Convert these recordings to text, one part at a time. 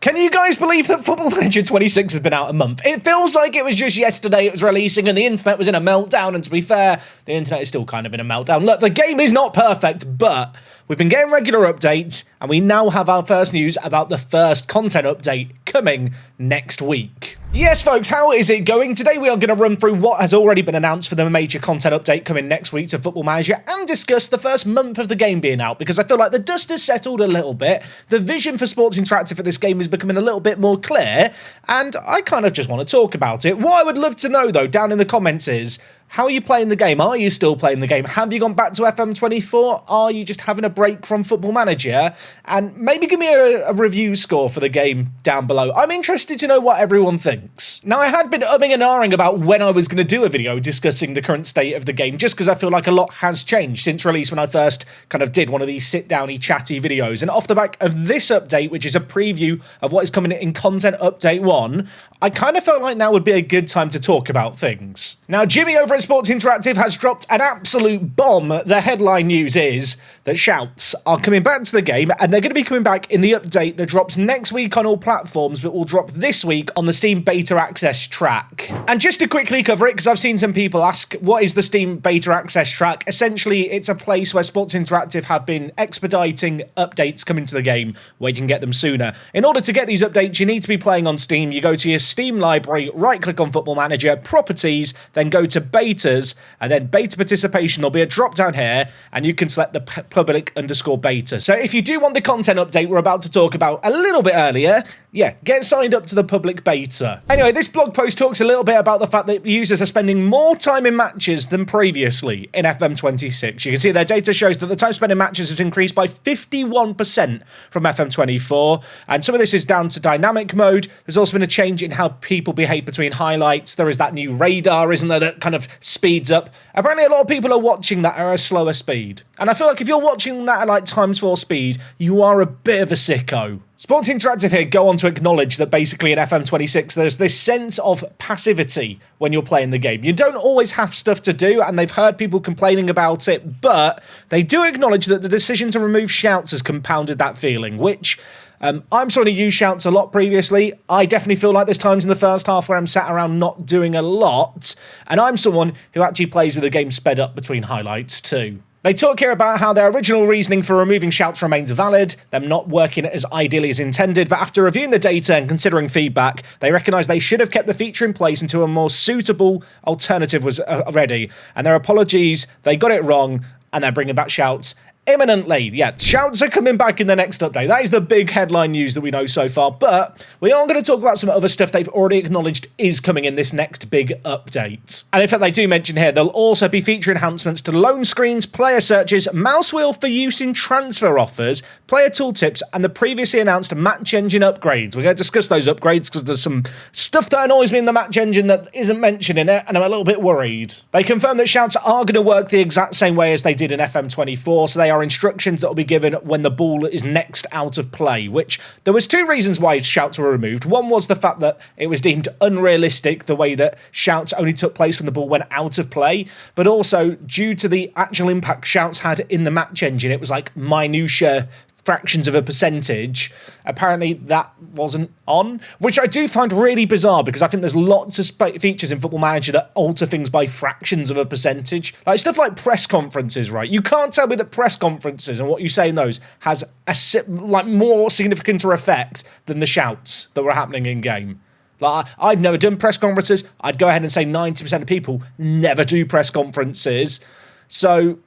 Can you guys believe that Football Manager 26 has been out a month? It feels like it was just yesterday it was releasing and the internet was in a meltdown, and to be fair, the internet is still kind of in a meltdown. Look, the game is not perfect, but we've been getting regular updates, and we now have our first news about the first content update coming next week. Yes, folks, how is it going? Today we are going to run through what has already been announced for the major content update coming next week to Football Manager and discuss the first month of the game being out, because I feel like the dust has settled a little bit. The vision for Sports Interactive for this game is becoming a little bit more clear, and I kind of just want to talk about it. What I would love to know, though, down in the comments is, how are you playing the game? Are you still playing the game? Have you gone back to FM24? Are you just having a break from Football Manager? And maybe give me a review score for the game down below. I'm interested to know what everyone thinks. Now, I had been umming and ahhing about when I was going to do a video discussing the current state of the game, just because I feel like a lot has changed since release when I first kind of did one of these sit-downy, chatty videos. And off the back of this update, which is a preview of what is coming in Content Update 1, I kind of felt like now would be a good time to talk about things. Now, Jimmy over at Sports Interactive has dropped an absolute bomb. The headline news is that shouts are coming back to the game, and they're going to be coming back in the update that drops next week on all platforms, but will drop this week on the Steam Beta Access track. And just to quickly cover it, because I've seen some people ask, what is the Steam Beta Access track? Essentially, it's a place where Sports Interactive have been expediting updates coming to the game, where you can get them sooner. In order to get these updates, you need to be playing on Steam. You go to your Steam library, right-click on Football Manager, Properties, then go to Betas, and then Beta Participation. There'll be a drop down here, and you can select the public_beta. So if you do want the content update we're about to talk about a little bit earlier, yeah, get signed up to the public beta. Anyway, this blog post talks a little bit about the fact that users are spending more time in matches than previously in FM26. You can see their data shows that the time spent in matches has increased by 51% from FM24, and some of this is down to dynamic mode. There's also been a change in how people behave between highlights. There is that new radar, isn't there, that kind of speeds up. Apparently a lot of people are watching that at a slower speed, and I feel like if you're watching that at like ×4 speed, you are a bit of a sicko. Sports Interactive here go on to acknowledge that basically in FM26 there's this sense of passivity when you're playing the game. You don't always have stuff to do, and they've heard people complaining about it, but they do acknowledge that the decision to remove shouts has compounded that feeling, which I'm someone who used shouts a lot previously. I definitely feel like there's times in the first half where I'm sat around not doing a lot, and I'm someone who actually plays with the game sped up between highlights too. They talk here about how their original reasoning for removing shouts remains valid, them not working as ideally as intended, but after reviewing the data and considering feedback, they recognise they should have kept the feature in place until a more suitable alternative was ready. And their apologies, they got it wrong, and they're bringing back shouts imminently. Yeah, shouts are coming back in the next update. That is the big headline news that we know so far, but we are going to talk about some other stuff they've already acknowledged is coming in this next big update. And in fact, they do mention here they'll also be feature enhancements to loan screens, player searches, mouse wheel for use in transfer offers, player tooltips, and the previously announced match engine upgrades. We're going to discuss those upgrades because there's some stuff that annoys me in the match engine that isn't mentioned in it, and I'm a little bit worried. They confirm that shouts are going to work the exact same way as they did in FM24, so they are instructions that will be given when the ball is next out of play, which there was two reasons why shouts were removed. One was the fact that it was deemed unrealistic the way that shouts only took place when the ball went out of play, but also due to the actual impact shouts had in the match engine. It was like minutiae fractions of a percentage. Apparently that wasn't on, which I do find really bizarre, because I think there's lots of features in Football Manager that alter things by fractions of a percentage. Like stuff like press conferences, right? You can't tell me that press conferences and what you say in those has a more significant effect than the shouts that were happening in game. Like, I've never done press conferences. I'd go ahead and say 90% of people never do press conferences. So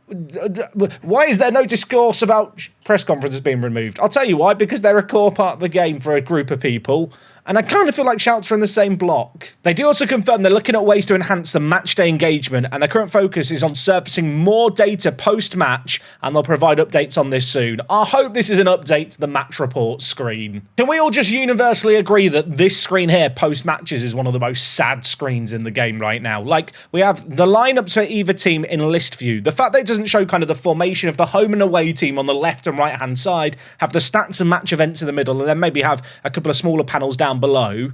why is there no discourse about press conferences being removed? I'll tell you why, because they're a core part of the game for a group of people, and I kind of feel like shouts are in the same block. They do also confirm they're looking at ways to enhance the matchday engagement, and their current focus is on surfacing more data post-match, and they'll provide updates on this soon. I hope this is an update to the match report screen. Can we all just universally agree that this screen here, post-matches, is one of the most sad screens in the game right now? Like, we have the lineups for either team in list view. The fact that it doesn't show kind of the formation of the home and away team on the left and right-hand side, have the stats and match events in the middle, and then maybe have a couple of smaller panels down below.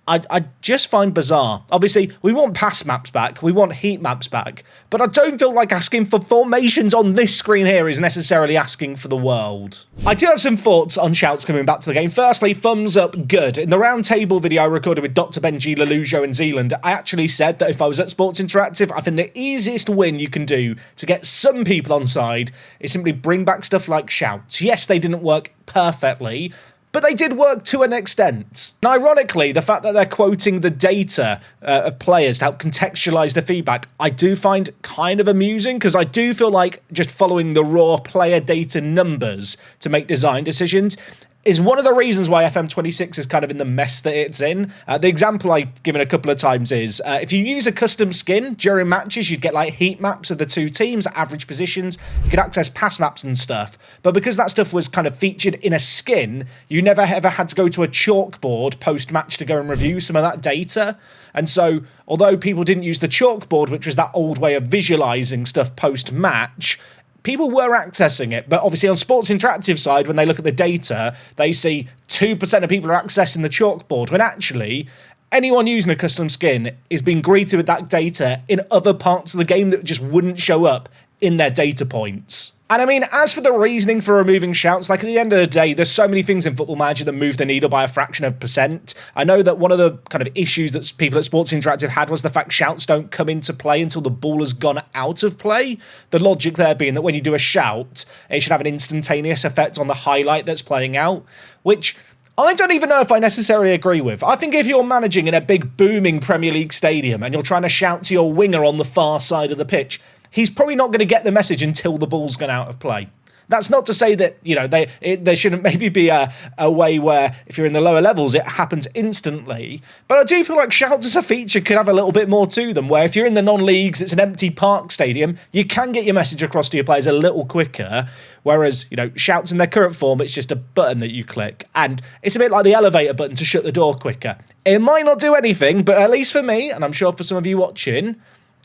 I just find bizarre. Obviously, we want pass maps back, we want heat maps back, but I don't feel like asking for formations on this screen here is necessarily asking for the world. I do have some thoughts on shouts coming back to the game. Firstly, thumbs up, good. In the roundtable video I recorded with Dr. Benji, Lelujo and Zealand, I actually said that if I was at Sports Interactive, I think the easiest win you can do to get some people on side is simply bring back stuff like shouts. Yes, they didn't work perfectly, but they did work to an extent. And ironically, the fact that they're quoting the data of players to help contextualize the feedback, I do find kind of amusing, because I do feel like just following the raw player data numbers to make design decisions is one of the reasons why FM26 is kind of in the mess that it's in. The example I've given a couple of times is, if you use a custom skin during matches, you'd get like heat maps of the two teams, average positions, you could access pass maps and stuff. But because that stuff was kind of featured in a skin, you never ever had to go to a chalkboard post-match to go and review some of that data. And so, although people didn't use the chalkboard, which was that old way of visualizing stuff post-match, people were accessing it. But obviously on Sports Interactive side, when they look at the data, they see 2% of people are accessing the chalkboard, when actually anyone using a custom skin is being greeted with that data in other parts of the game that just wouldn't show up in their data points. And I mean, as for the reasoning for removing shouts, like at the end of the day, there's so many things in Football Manager that move the needle by a fraction of percent. I know that one of the kind of issues that people at Sports Interactive had was the fact shouts don't come into play until the ball has gone out of play. The logic there being that when you do a shout, it should have an instantaneous effect on the highlight that's playing out, which I don't even know if I necessarily agree with. I think if you're managing in a big booming Premier League stadium and you're trying to shout to your winger on the far side of the pitch, he's probably not going to get the message until the ball's gone out of play. That's not to say that, you know, there shouldn't maybe be a way where if you're in the lower levels, it happens instantly. But I do feel like shouts as a feature could have a little bit more to them, where if you're in the non-leagues, it's an empty park stadium, you can get your message across to your players a little quicker. Whereas, you know, shouts in their current form, it's just a button that you click. And it's a bit like the elevator button to shut the door quicker. It might not do anything, but at least for me, and I'm sure for some of you watching,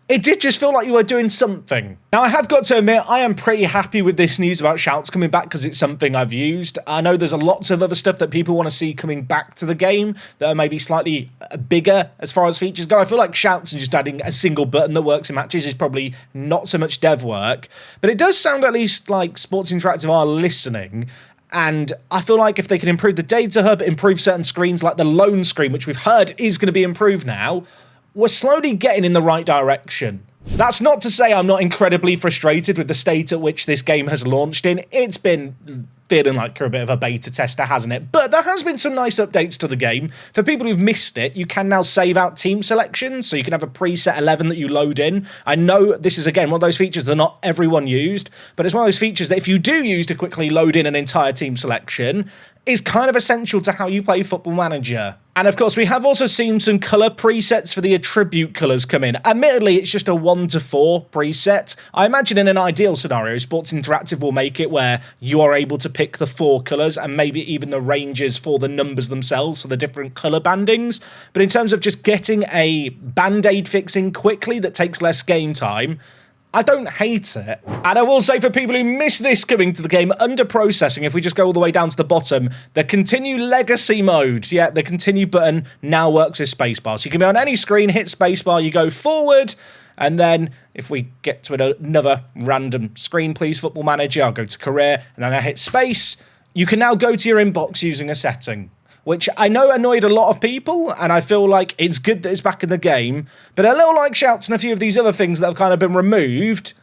it did just feel like you were doing something. Now, I have got to admit, I am pretty happy with this news about shouts coming back, because it's something I've used. I know there's lots of other stuff that people want to see coming back to the game that are maybe slightly bigger as far as features go. I feel like shouts and just adding a single button that works in matches is probably not so much dev work. But it does sound at least like Sports Interactive are listening. And I feel like if they can improve the data hub, improve certain screens like the lone screen, which we've heard is going to be improved now, we're slowly getting in the right direction. That's not to say I'm not incredibly frustrated with the state at which this game has launched in. It's been feeling like you're a bit of a beta tester, hasn't it? But there has been some nice updates to the game. For people who've missed it, you can now save out team selections, so you can have a preset 11 that you load in. I know this is, again, one of those features that not everyone used, but it's one of those features that if you do use to quickly load in an entire team selection, is kind of essential to how you play Football Manager. And of course, we have also seen some colour presets for the attribute colours come in. Admittedly, it's just a 1 to 4 preset. I imagine in an ideal scenario, Sports Interactive will make it where you are able to pick the 4 colours and maybe even the ranges for the numbers themselves for the different colour bandings. But in terms of just getting a band-aid fixing quickly that takes less game time, I don't hate it. And I will say, for people who miss this coming to the game, under processing, if we just go all the way down to the bottom, the continue legacy mode, yeah, the continue button now works with spacebar. So you can be on any screen, hit spacebar, you go forward, and then if we get to another random screen, please, Football Manager, I'll go to career, and then I hit space, you can now go to your inbox using a setting, which I know annoyed a lot of people, and I feel like it's good that it's back in the game, but a little like shouts and a few of these other things that have kind of been removed,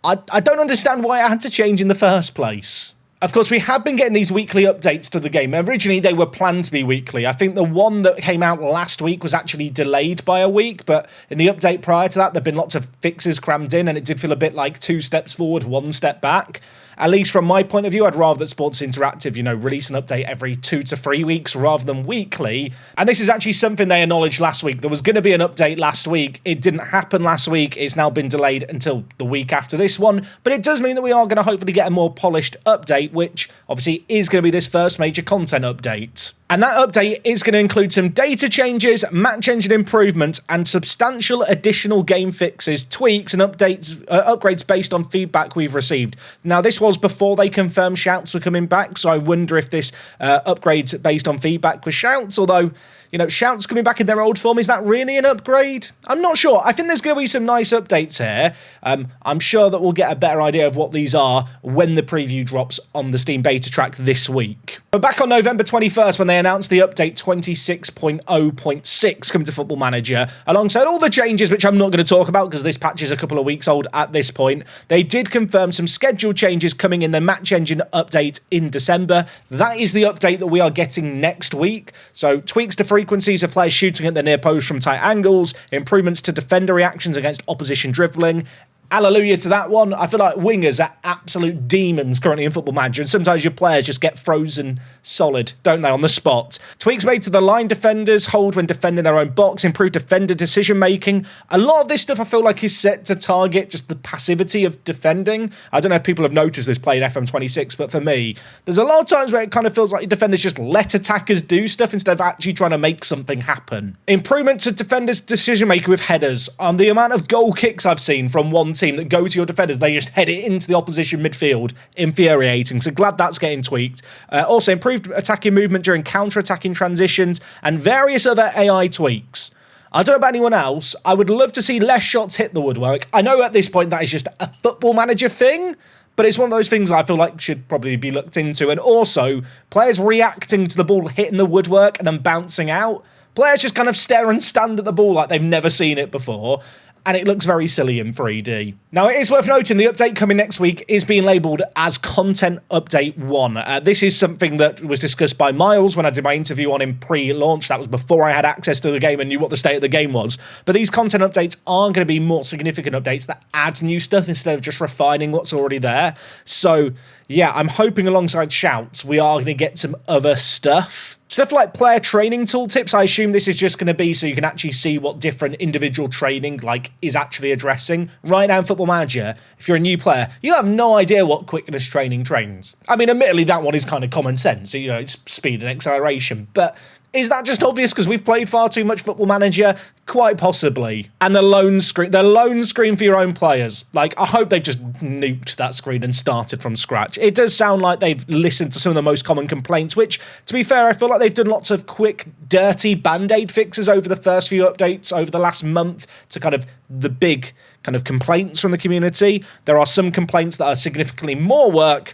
I don't understand why I had to change in the first place. Of course, we have been getting these weekly updates to the game. Originally, they were planned to be weekly. I think the one that came out last week was actually delayed by a week, but in the update prior to that, there have been lots of fixes crammed in, and it did feel a bit like 2 steps forward, 1 step back. At least from my point of view, I'd rather that Sports Interactive, you know, release an update every 2 to 3 weeks rather than weekly. And this is actually something they acknowledged last week. There was going to be an update last week. It didn't happen last week. It's now been delayed until the week after this one. But it does mean that we are going to hopefully get a more polished update, which obviously is going to be this first major content update. And that update is going to include some data changes, match engine improvements, and substantial additional game fixes, tweaks, and upgrades based on feedback we've received. Now, this was before they confirmed shouts were coming back, so I wonder if this upgrade's based on feedback with shouts, although, you know, shouts coming back in their old form, is that really an upgrade? I'm not sure. I think there's going to be some nice updates here. I'm sure that we'll get a better idea of what these are when the preview drops on the Steam beta track this week. But back on November 21st, when they announced the update 26.0.6 coming to Football Manager, alongside all the changes, which I'm not going to talk about because this patch is a couple of weeks old at this point, they did confirm some schedule changes coming in the match engine update in December. That is the update that we are getting next week. So tweaks to frequencies of players shooting at the near post from tight angles, improvements to defender reactions against opposition dribbling. Hallelujah to that one. I feel like wingers are absolute demons currently in Football Manager, and sometimes your players just get frozen solid, don't they, on the spot. Tweaks made to the line defenders, hold when defending their own box, improved defender decision-making. A lot of this stuff I feel like is set to target just the passivity of defending. I don't know if people have noticed this playing FM26, but for me, there's a lot of times where it kind of feels like defenders just let attackers do stuff instead of actually trying to make something happen. Improvement to defenders' decision-making with headers. The amount of goal kicks I've seen from one team that go to your defenders, they just head it into the opposition midfield. Infuriating. So glad that's getting tweaked. Also improved attacking movement during counter-attacking transitions and various other AI tweaks. I don't know about anyone else. I would love to see less shots hit the woodwork. I know at this point that is just a Football Manager thing, but it's one of those things I feel like should probably be looked into. And also, players reacting to the ball hitting the woodwork and then bouncing out. Players just kind of stare and stand at the ball like they've never seen it before. And it looks very silly in 3D. Now, it is worth noting the update coming next week is being labelled as Content Update 1. This is something that was discussed by Miles when I did my interview on him pre-launch. That was before I had access to the game and knew what the state of the game was. But these content updates are going to be more significant updates that add new stuff instead of just refining what's already there. So, yeah, I'm hoping alongside shouts we are going to get some other stuff. Stuff like player training tooltips, I assume this is just going to be so you can actually see what different individual training is actually addressing. Right now in Football Manager, if you're a new player, you have no idea what quickness training trains. I mean, admittedly, that one is kind of common sense. You know, it's speed and acceleration. But is that just obvious because we've played far too much Football Manager? Quite possibly. And the loan screen for your own players. I hope they've just nuked that screen and started from scratch. It does sound like they've listened to some of the most common complaints, which, to be fair, I feel like they've done lots of quick, dirty Band-Aid fixes over the first few updates over the last month to kind of the big kind of complaints from the community. There are some complaints that are significantly more work.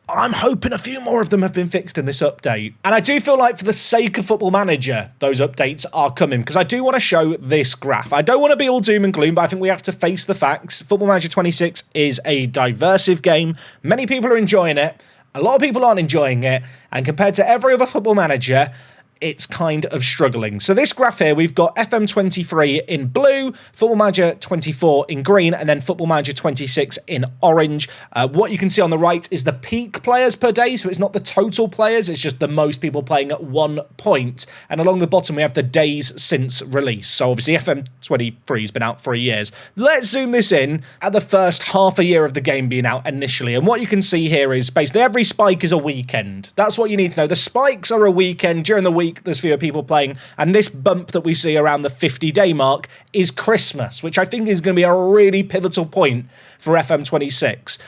I'm hoping a few more of them have been fixed in this update. And I do feel like for the sake of Football Manager, those updates are coming, because I do want to show this graph. I don't want to be all doom and gloom, but I think we have to face the facts. Football Manager 26 is a diversive game. Many people are enjoying it. A lot of people aren't enjoying it. And compared to every other Football Manager, it's kind of struggling. So this graph here, we've got FM23 in blue, Football Manager 24 in green, and then Football Manager 26 in orange. What you can see on the right is the peak players per day, so it's not the total players, it's just the most people playing at one point. And along the bottom, we have the days since release. So obviously FM23 has been out for 3 years. Let's zoom this in at the first half a year of the game being out initially. And what you can see here is basically every spike is a weekend. That's what you need to know. The spikes are a weekend. During the week, there's fewer people playing, and this bump that we see around the 50-day mark is Christmas, which I think is going to be a really pivotal point for FM26.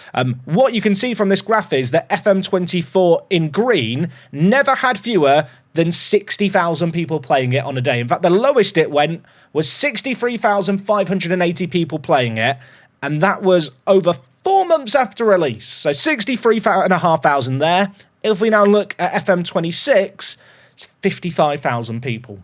What you can see from this graph is that FM24 in green never had fewer than 60,000 people playing it on a day. In fact, the lowest it went was 63,580 people playing it, and that was over 4 months after release. So 63,500 there. If we now look at FM26, it's 55,000 people.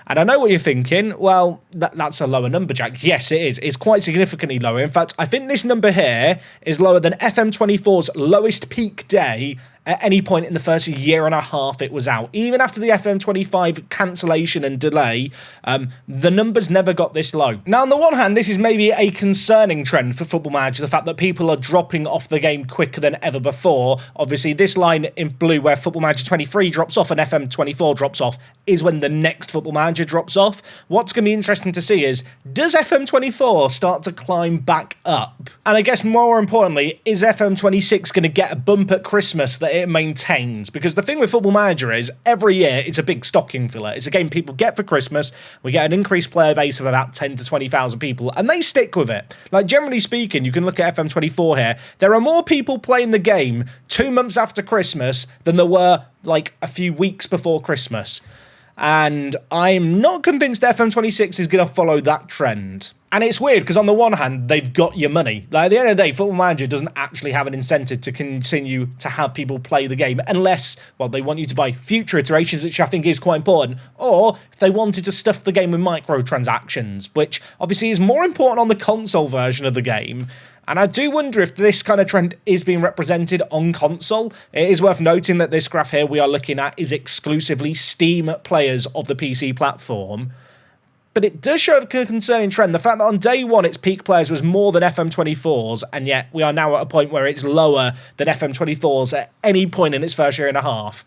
And I know what you're thinking, well, that's a lower number, Jack. Yes, it is. It's quite significantly lower. In fact, I think this number here is lower than FM24's lowest peak day at any point in the first year and a half it was out. Even after the FM25 cancellation and delay, the numbers never got this low. Now, on the one hand, this is maybe a concerning trend for Football Manager, the fact that people are dropping off the game quicker than ever before. Obviously, this line in blue where Football Manager 23 drops off and FM24 drops off is when the next Football Manager drops off. What's going to be interesting to see is, does FM24 start to climb back up? And I guess more importantly, is FM26 going to get a bump at Christmas that it maintains. Because the thing with Football Manager is, every year, it's a big stocking filler. It's a game people get for Christmas. We get an increased player base of about 10 to 20,000 people, and they stick with it. Like, generally speaking, you can look at FM24 here. There are more people playing the game 2 months after Christmas than there were, like, a few weeks before Christmas. And I'm not convinced FM26 is going to follow that trend. And it's weird, because on the one hand, they've got your money. Like, at the end of the day, Football Manager doesn't actually have an incentive to continue to have people play the game, unless, well, they want you to buy future iterations, which I think is quite important, or if they wanted to stuff the game with microtransactions, which obviously is more important on the console version of the game. And I do wonder if this kind of trend is being represented on console. It is worth noting that this graph here we are looking at is exclusively Steam players of the PC platform. But it does show a concerning trend. The fact that on day one its peak players was more than FM24's, and yet we are now at a point where it's lower than FM24's at any point in its first year and a half,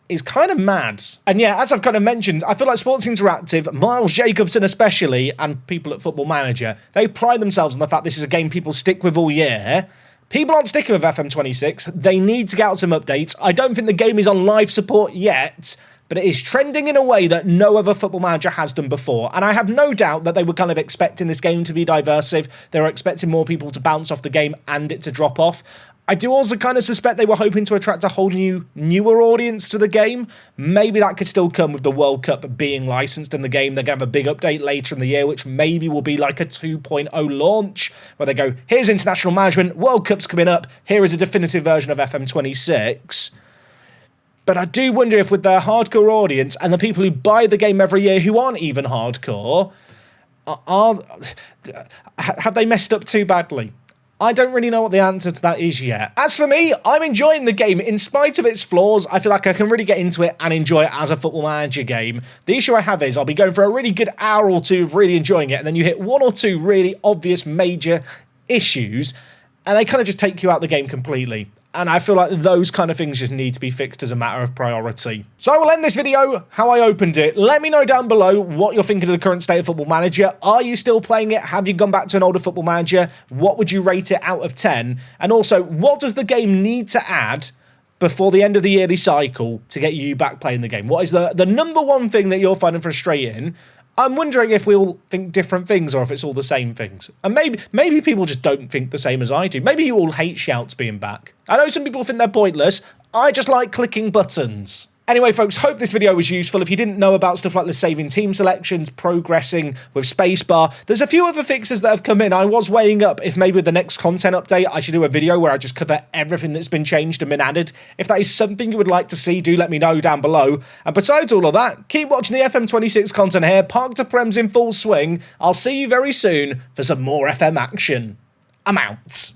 is kind of mad. And yeah, as I've kind of mentioned, I feel like Sports Interactive, Miles Jacobson especially, and people at Football Manager, they pride themselves on the fact this is a game people stick with all year. People aren't sticking with FM26. They need to get out some updates. I don't think the game is on live support yet, but it is trending in a way that no other Football Manager has done before. And I have no doubt that they were kind of expecting this game to be diversive. They were expecting more people to bounce off the game and it to drop off. I do also kind of suspect they were hoping to attract a whole newer audience to the game. Maybe that could still come with the World Cup being licensed in the game. They're going to have a big update later in the year, which maybe will be like a 2.0 launch, where they go, here's international management, World Cup's coming up, here is a definitive version of FM26. But I do wonder if with their hardcore audience and the people who buy the game every year who aren't even hardcore, have they messed up too badly? I don't really know what the answer to that is yet. As for me, I'm enjoying the game. In spite of its flaws, I feel like I can really get into it and enjoy it as a Football Manager game. The issue I have is I'll be going for a really good hour or two of really enjoying it, and then you hit one or two really obvious major issues, and they kind of just take you out the game completely. And I feel like those kind of things just need to be fixed as a matter of priority. So I will end this video how I opened it. Let me know down below what you're thinking of the current state of Football Manager. Are you still playing it? Have you gone back to an older Football Manager? What would you rate it out of 10? And also, what does the game need to add before the end of the yearly cycle to get you back playing the game? What is the number one thing that you're finding frustrating? I'm wondering if we all think different things or if it's all the same things. And maybe people just don't think the same as I do. Maybe you all hate shouts being back. I know some people think they're pointless. I just like clicking buttons. Anyway, folks, hope this video was useful. If you didn't know about stuff like the saving team selections, progressing with spacebar, there's a few other fixes that have come in. I was weighing up if maybe with the next content update, I should do a video where I just cover everything that's been changed and been added. If that is something you would like to see, do let me know down below. And besides all of that, keep watching the FM26 content here. Park to Prem's in full swing. I'll see you very soon for some more FM action. I'm out.